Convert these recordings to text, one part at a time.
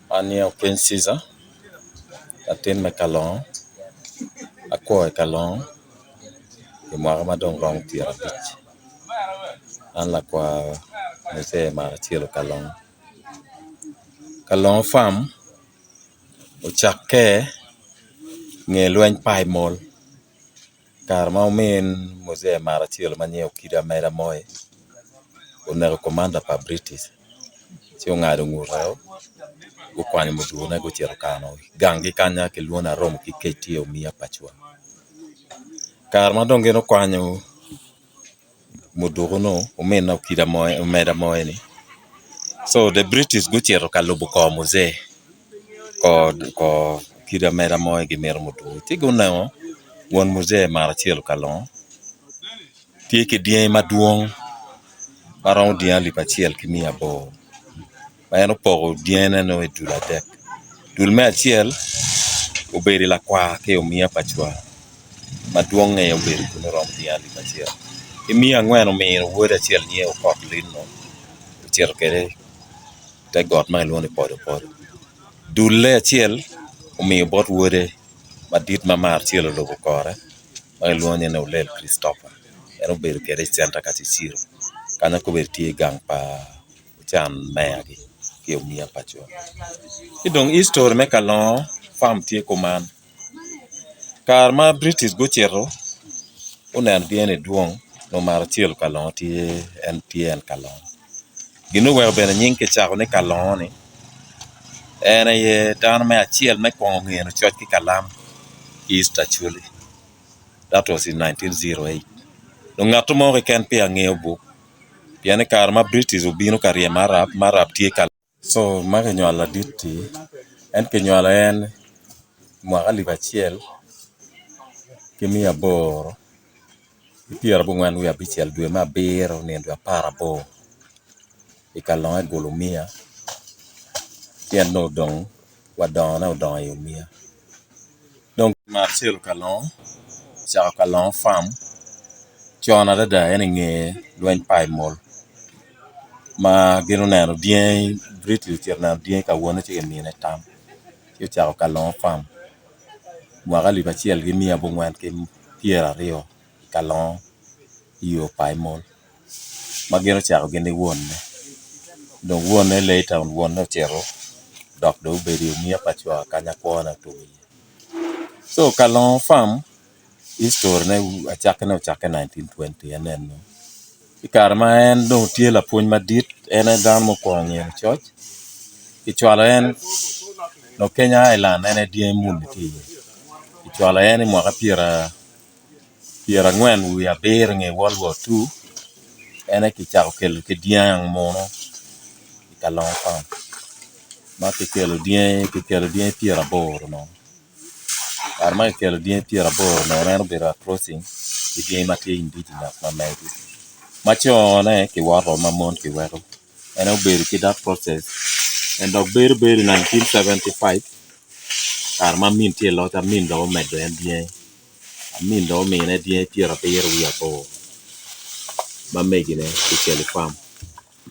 Ania Ken Caesar, atin me kalon, akwo kalon, mwaka madong rong tira bich. An la kwa mese mara chielo kalon. Kalon farm, uchake nge lweny pai mol. Kar ma umen mose mara chielo manyeo kida mera moe. Unero komanda pa British. Si ungado ngurao. Ukwanyo muduona gochero kano. Gangi kanya ke luona romo ki KTO Mia Pachwa. Kar madonge no kwanyo muduono umen na kida moe umeda moe ni. So the British gochero kalubu ko mose. Ko kida mera moe gi mer muduo. Tigo nao won mose mara chielo kalon. Tieke dien maduong. Parang dien li pachiel ki mia bo. Mayano pogo dien no e dula dek. Dul me achiel uberi la kwa ke Mia Pachwa. Maduong e uberi kuno rom dien li pachiel. Mia ngweno me wuod achiel nie okot lino. Chiel kere te got ma luone podo. Dul le achiel umiyo bot wuode madit mamar chielo logo kore. Ma luone no Lel Christopher. Eno uberi kere center kachishiro. Kanya kuberi tie gang pa chan meagi ke Mia Pachwa. Idong history me kalon farm tie kuman. Kar ma British gochero unen bien e duong no mar chiel kalon tie en kalon. Gino wer bene nying ke chako ne kalon ni. Ene ye dan me achiel me kongo ngeno church ki kalam East actually. That was in 1908. No ngato mo ke ken pe angeo book. Piane kar ma British ubino karie marap tie kalon. So mage nyola diti en ke nyola en mwaka libachiel kimia boro ipiera bungwan wi abichiel dwe ma biro nendo 18 ikalon e golo Mia tien no dong wadona odon e Mia donc marcel kalon cha kalon farm chona dada en nge lwen pai mol ma gino neno dien British tier na dien ka wona che mine tam yo cha kalon farm mwaka libachiel gi Mia bungwan ke piera rio kalon yo pai mol magero chako gende wonne don wonne later on wonne chero dok do beri Mia Pachwa kanya kona to so kalon farm history ne achake 1920 enen no ikar ma en do tie la puonj madit en dan mo konye church ichwalo en no Kenya Island en die mun ti ichwalo en mwaka piera ngwen wi aber nge World War II ene kichako kelo ke diang mono kalon farm ma kelo dien piera bor no arma kelo dien piera bor no ene bera crossing ki dien mati indigenous ma megi machone ki waro mamon ki wero ene oberi ki that process and dog beri 1975 arma min tie lota min do medo en dien min do mine dien piera bero wi abo ma megi ne ki kelo farm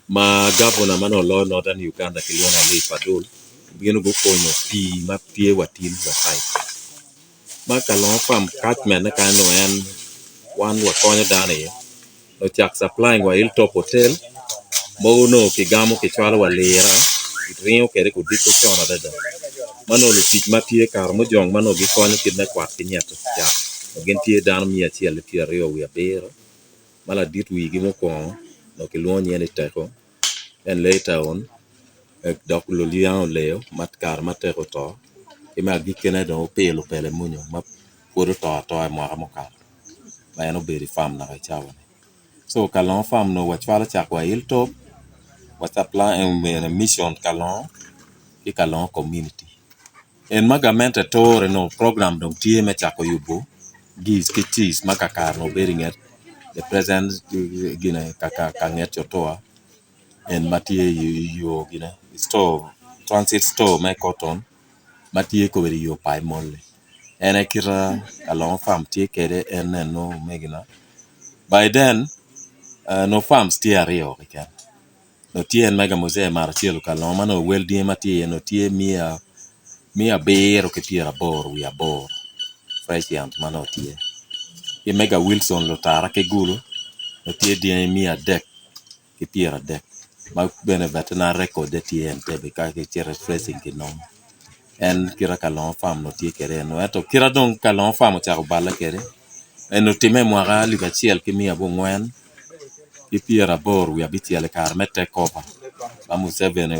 ma governor mano lo Northern Uganda kiliona ni Fadul bigeno go konyo pi ma pie watin wa site ma kalon farm catchment na kano en wan wa konyo dane no chak supplying wa Hilltop Hotel mono kigamo kichwalo wa lera rinyo kere ku diko chona dada mano lo tich ma pie kar mo jong mano gi konyo kidne kwat kinyato ja gen tie dan 120 wi abero mala dit wi gi mo kon no kilonye ni teko and later on dok lo liao leo mat kar mateko to ima gikene do pele munyo ma puro to mo ka ma eno beri farm na chawa so kalon farm no wachwala chakwa Hilltop wa supply en mission kalon ki kalon community en magamente tore no program dong tie me chako yubo gis kitis makakar no beri nget the present gina kaka kanget toa en matie yo gina store transit store me cotton matie ko beri yo pai molle ene kira kalon farm tie kede en no megina by then no farms tie ario again no tie en mega mose mar chielo kalon mano wel die matie no tie mia bero ke piera bor wi abor fresh yam mano tie ke mega Wilson lo tara ke gulu no tie die mia dek ke piera dek ma bene veterinary record de tie en tebe ka ke chere freshing ke non en kira kalon fam no tie kere no eto kira don kalon fam cha bala kere en no time mwara li bachiel ke mia bo ngwen ke piera bor wi abitiele kar mete cover ba mu sevene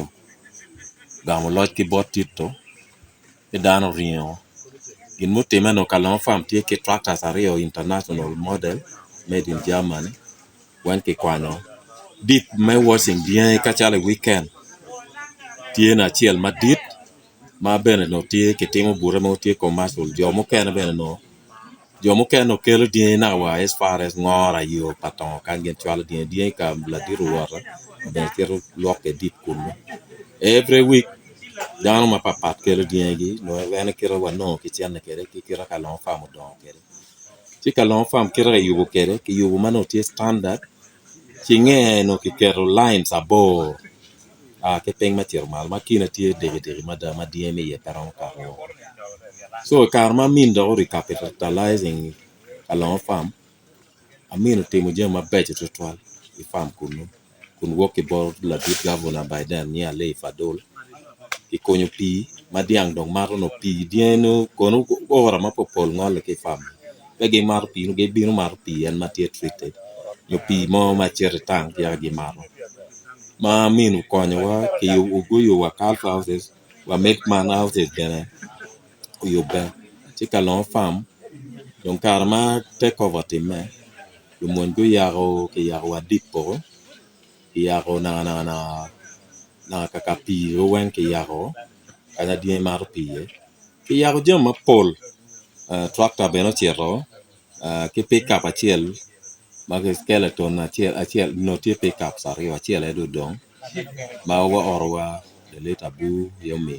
ga mo lot ki botito e dano rio gin mutime no kalon fam tie ke tractors ario international model made in Germany wan ke kwano deep me washing bien ka chale weekend tie na chiel madit ma bene no tie ke timo bure mo tie commercial jomo ken bene no jomo ken no kelo die na wa as far as ngora yo paton kan gen chwala die ka la diru wara ben kero loke deep kun every week dano ma papat kelo die gi no ene kero wa no ke tiane kere ki kira kalon fam don kere ti kalon fam kira yugo kere ki yugo mano tie standard chinge no ki kero lines abor ke peng matier mal makina tie dege mada madie ye peron karo so karma min do recapitalizing kalon fam amin timo jema beche total i fam kun woke bor la dit governor by then ni ale fadol i konyo pi madiang dong maro no pi dieno kono ora ma popol ngol ke fam ge mar pi no ge bino mar pi en matie treated yo pi mo ma chere tang ya gi maro ma min konyo wa ke yo ugoyo wa calf houses wa make man houses gene yo be ti kalon fam don karma take over time yo mon go yaro ke yaro adipo yaro na kakapi wen ke yaro ana die mar pi ke yaro jama pol tractor beno chero ke pick up achiel mag skeleton achiel no tie pick up sari achiel edo dong ma wa orwa de leta bu yo mi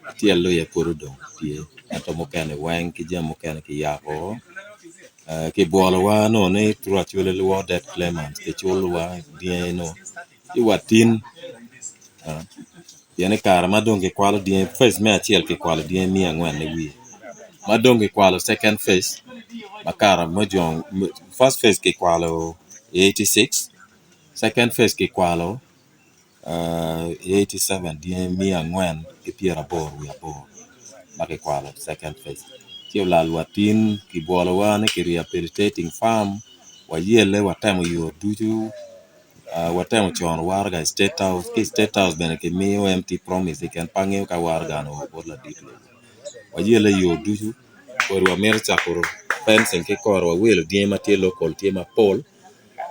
achiel lo ye poro dong tie to mo kane wen ke jamo kane ke yaro ke bolo wa no ne tru achule lo that clement ke chulo wa die no i watin yene kar madonge kwalo die first me achiel ke kwalo die mi angwan ne wi madonge kwalo second phase makara mojong first phase ke kwalo 86 second phase ke kwalo 87 die mi angwan ke piera bor wi abor make kwalo second phase tio la watin ki bolo wane ki rehabilitating farm wa yele watamo yo duju watamo chon warga state house bene ke miyo empty promise ken pange ka warga no bola ditlo wa yele yo duju or wa mer chakoro fencing ke kor wa welo die matie local tie ma pol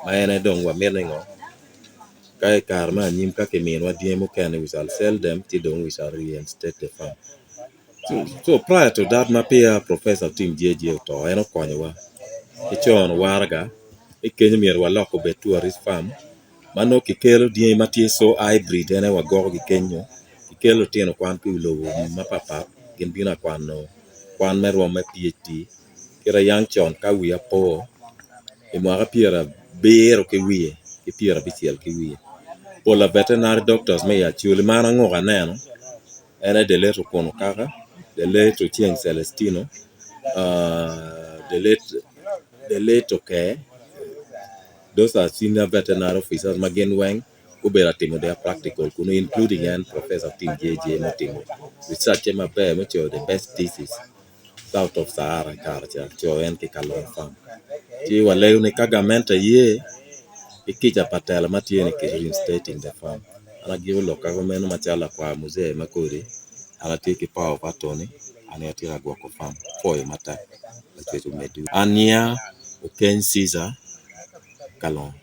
ma ene dong wa mer ngo kai kar ma nyim ka ke min wa die mo ken we shall sell them ti dong we shall reinstate the farm. So prior to that, my peer Professor Tim JJ to eno konyowa. Ichon warga, ikenyo mier waloko be tourist farm. Mano kikelo die matie so hybrid ene wago gi kenyo. Kikelo tieno kwan pi lowo mapapa gin bina kwan no. Kwan merwa me PhD. Kira yang chon ka wiya po. Imwaga piera bero ke wiye. Ki piera bichiel ke wiye. Pola veterinary doctors me ya chuli mana ngoga neno. Ene deleto kono kaka. The late Ochieng Celestino, the late okay. Those are senior veterinary officers Magen Wang, Ubera Timo, they are practical, including and Professor Tim JJ Matimo. Research him up there, which are the best thesis south of Sahara, Karcha, Joan Kikalon farm. She was Leone Kagamenta ye, Ikija Patela Matiene reinstating the farm. And I give a look, government Machala Kwa Muse Makuri. Ala take power of attorney and yatira go farm for a matter that we medu ania Oken Caesar Kalon